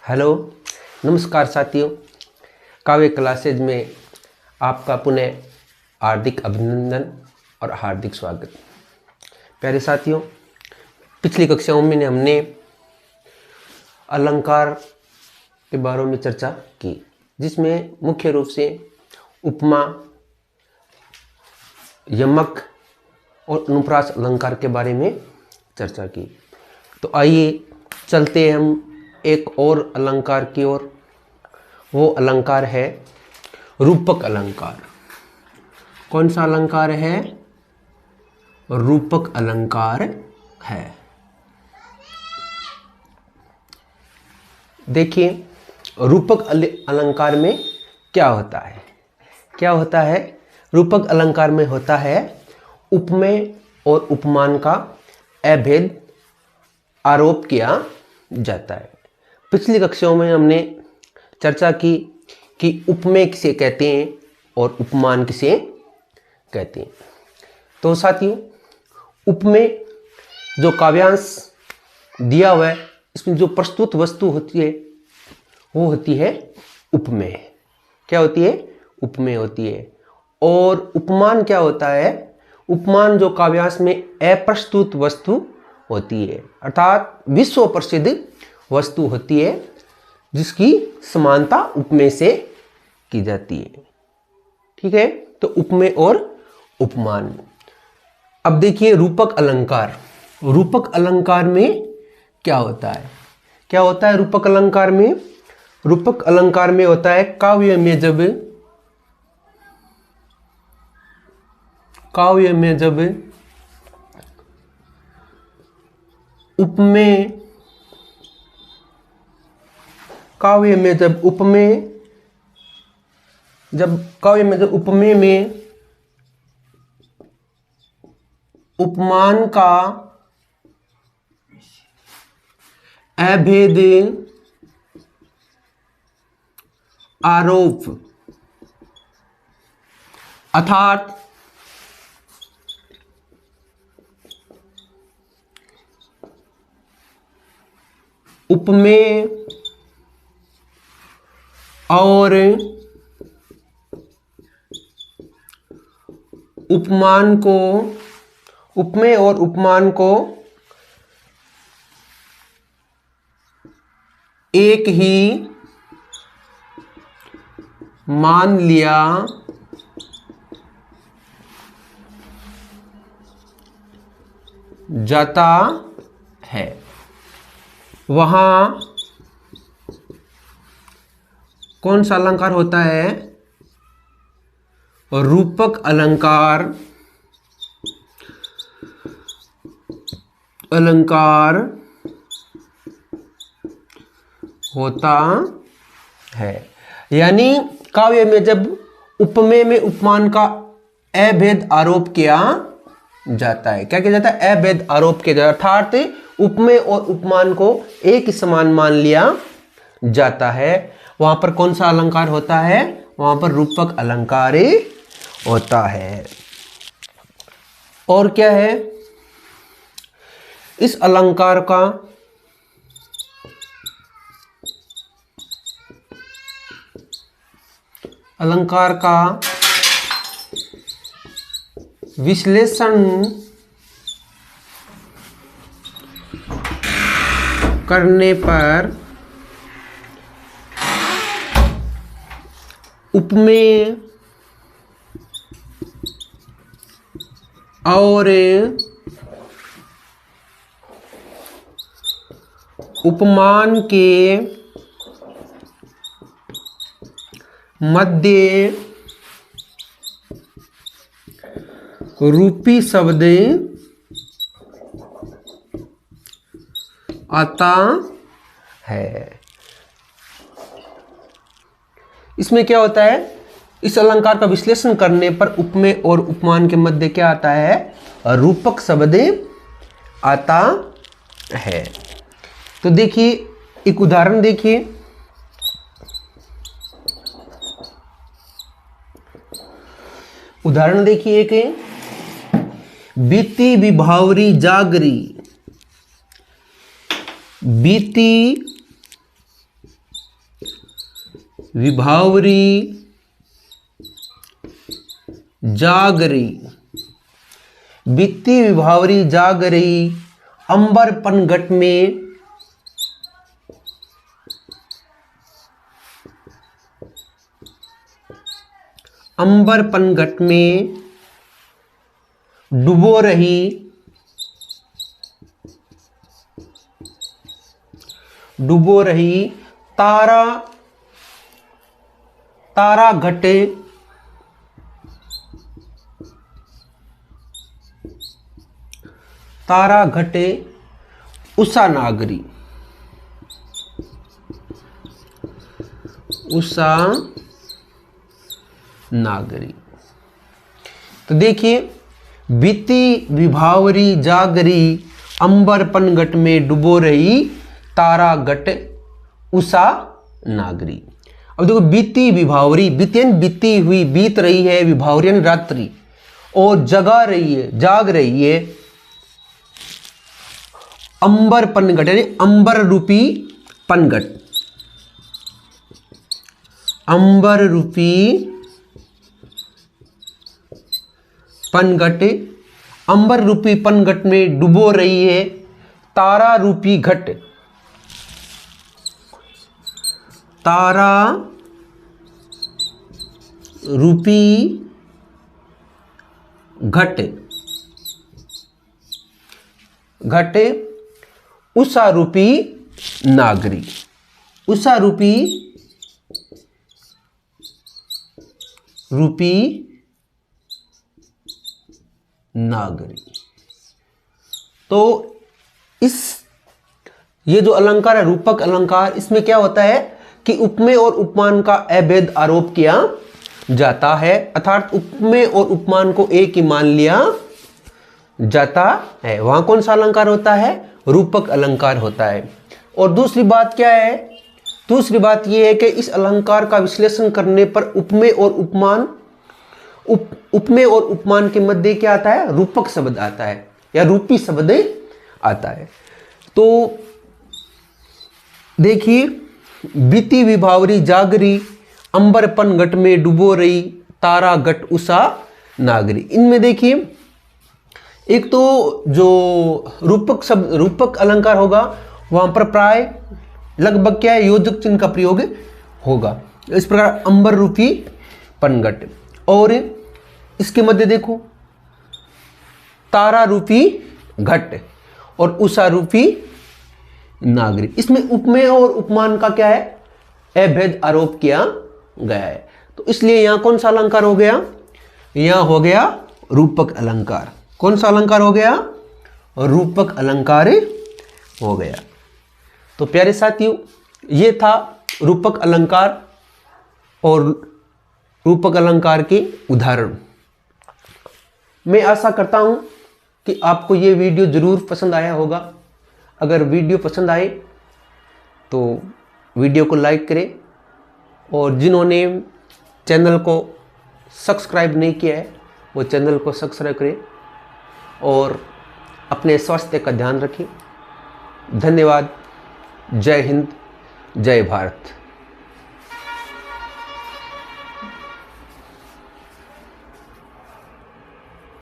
Hello, नमस्कार साथियों। काव्य क्लासेज में आपका पुनः हार्दिक अभिनंदन और हार्दिक स्वागत। प्यारे साथियों, पिछली कक्षाओं में हमने अलंकार के बारे में चर्चा की, जिसमें मुख्य रूप से उपमा, यमक और अनुप्रास अलंकार के बारे में चर्चा की। तो आइए चलते हैं हम एक और अलंकार की ओर। वो अलंकार है रूपक अलंकार। कौन सा अलंकार है? रूपक अलंकार है। देखिए, रूपक अलंकार में क्या होता है? क्या होता है? रूपक अलंकार में होता है उपमेय और उपमान का अभेद आरोप किया जाता है। पिछली कक्षाओं में हमने चर्चा की कि उपमेय किसे कहते हैं और उपमान किसे कहते हैं। तो साथियों, उपमेय जो काव्यांश दिया हुआ है, इसमें जो प्रस्तुत वस्तु होती है वो होती है उपमेय। क्या होती है? उपमेय होती है। और उपमान क्या होता है? उपमान जो काव्यांश में अप्रस्तुत वस्तु होती है, अर्थात विश्व प्रसिद्ध वस्तु होती है, जिसकी समानता उपमेय से की जाती है। ठीक है, तो उपमेय और उपमान। अब देखिए रूपक अलंकार। रूपक अलंकार में क्या होता है? क्या होता है रूपक अलंकार में? रूपक अलंकार में होता है काव्य जब उपमेय में उपमान का अभेद आरोप, अर्थात उपमेय और उपमान को एक ही मान लिया जाता है, वहां कौन सा अलंकार होता है? रूपक अलंकार होता है। यानी काव्य में जब उपमेय में उपमान का अभेद आरोप किया जाता है, क्या किया जाता है? अभेद आरोप किया जाता है, अर्थात उपमेय और उपमान को एक ही समान मान लिया जाता है। वहां पर कौन सा अलंकार होता है? वहां पर रूपक अलंकार होता है। और क्या है? इस अलंकार का विश्लेषण करने पर उपमेय और उपमान के मध्य रूपी शब्द आता है। इसमें क्या होता है? इस अलंकार का विश्लेषण करने पर उपमेय और उपमान के मध्य क्या आता है? रूपक शब्द आता है। तो देखिए, एक उदाहरण देखिए। उदाहरण देखिए, एक बीती विभावरी जागरी, बीती विभावरी जागरी, वित्तीय विभावरी जागरी अंबर पनघट में अंबर पनघट में डुबो रही तारा तारा घटे उषा नागरी, उषा नागरी। तो देखिए, वित्तीय विभावरी जागरी अंबर पनघट में डुबो रही तारा घट उषा नागरी। अब देखो, बीती विभावरी, बीतेन बीती हुई, बीत रही है, विभावरियन रात्रि, और जगा रही है, जाग रही है अंबर पनघट, यानी अंबर रूपी पनघट, अंबर रूपी पनघट, अंबर रूपी पनघट में डुबो रही है तारा रूपी घट, तारा रूपी घट, उषा रूपी नागरी, उषा रूपी नागरी। तो ये जो अलंकार है रूपक अलंकार, इसमें क्या होता है कि उपमेय और उपमान का अभेद आरोप किया जाता है, अर्थात उपमेय और उपमान को एक ही मान लिया जाता है। वहां कौन सा अलंकार होता है? रूपक अलंकार होता है। और दूसरी बात क्या है? दूसरी बात यह है कि इस अलंकार का विश्लेषण करने पर उपमेय और उपमान, उपमेय और उपमान के मध्य क्या आता है? रूपक शब्द आता है या रूपी शब्द आता है। तो देखिए, बीती विभावरी जागरी अंबर पनघट में डुबो रही तारा घट उषा नागरी। इनमें देखिए, एक तो जो रूपक शब्द, रूपक अलंकार होगा, वहां पर प्राय लगभग क्या है? योजक चिन्ह का प्रयोग होगा। इस प्रकार अंबर रूपी पनघट, और इसके मध्य देखो तारा रूपी घट और उषा रूपी नागरी। इसमें उपमेय और उपमान का क्या है? अभेद आरोप किया गया है। तो इसलिए यहां कौन सा अलंकार हो गया? यहां हो गया रूपक अलंकार। कौन सा अलंकार हो गया? रूपक अलंकार हो गया। तो प्यारे साथियों, ये था रूपक अलंकार और रूपक अलंकार के उदाहरण। मैं आशा करता हूं कि आपको ये वीडियो जरूर पसंद आया होगा। अगर वीडियो पसंद आए तो वीडियो को लाइक करें, और जिन्होंने चैनल को सब्सक्राइब नहीं किया है वो चैनल को सब्सक्राइब करें, और अपने स्वास्थ्य का ध्यान रखें। धन्यवाद। जय हिंद, जय भारत।